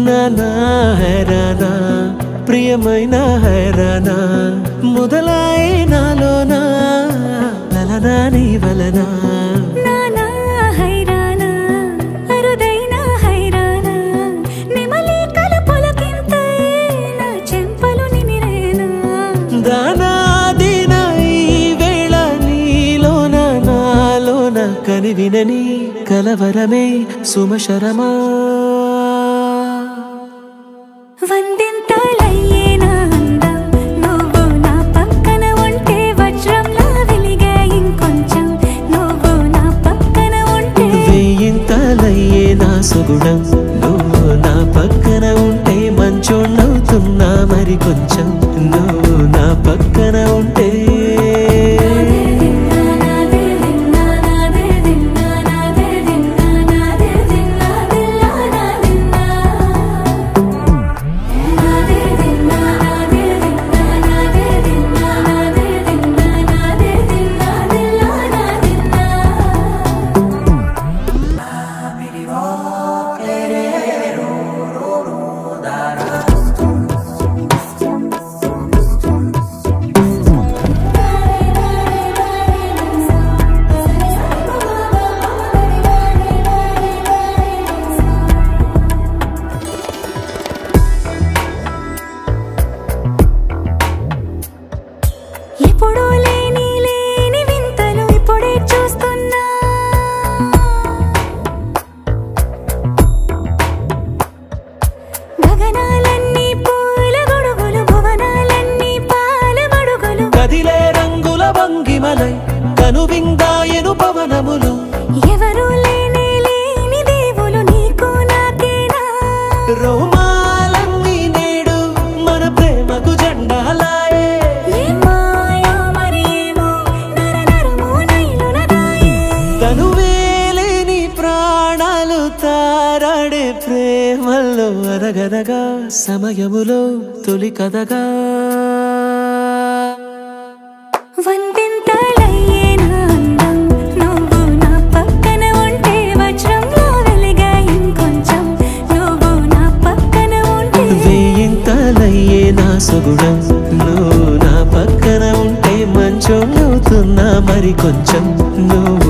నానా హైరానా ప్రియమైన హైరానా మొదలై నాలోనా లలనా నీ వలనా నానా హైరానా అరుదైన హైరానా నిమలి కలపులకింతై నా చెంపలు నిమిరేనా దానాదిన ఈ వేళ నీలోన నాలోన కనివినని కలవరమే సుమశరమా వందింతలయ్యేనా అందం నువ్వు నా పక్కన ఉంటే వజ్రంలా వెలిగే ఇంకొంచెం నువ్వు నా పక్కన ఉంటే వెయ్యింతలయ్యే నా సుగుణం నువ్వు నా పక్కన ఉంటే మంచోణ్ణవుతున్నా మరి కొంచెం నువ్వు నా పక్కన ఉంటే ఎప్పుడూ లేని వింతలు ఇప్పుడే చూస్తున్నా గగనాలన్నీ పూల గొడుగులు భువనాలన్నీ పాల మడుగులు కదిలే రంగుల భంగిమలై కనువిందాయను పవనములు ఎవరూ లేని దేవులు నీకు నాకేనా రోమాలన్నీ నేడు మన ప్రేమకు జెండాలాయే మాయో మరేమో నరనరమో నైలునదాయే తనువేలేని ప్రాణాలు తారాడే ప్రేమల్లో అరగరగా సమయములో తొలి కథగా వందింతలయ్యేనా అందం నువ్వు నా పక్కన ఉంటే వజ్రంలా వెలిగే ఇంకొంచెం నువ్వు నా పక్కన ఉంటే వెయ్యింతలయ్యే నా సుగుణం నువ్వు నా పక్కన ఉంటే మంచోణ్ణవుతున్నా మరి కొంచెం నువ్వు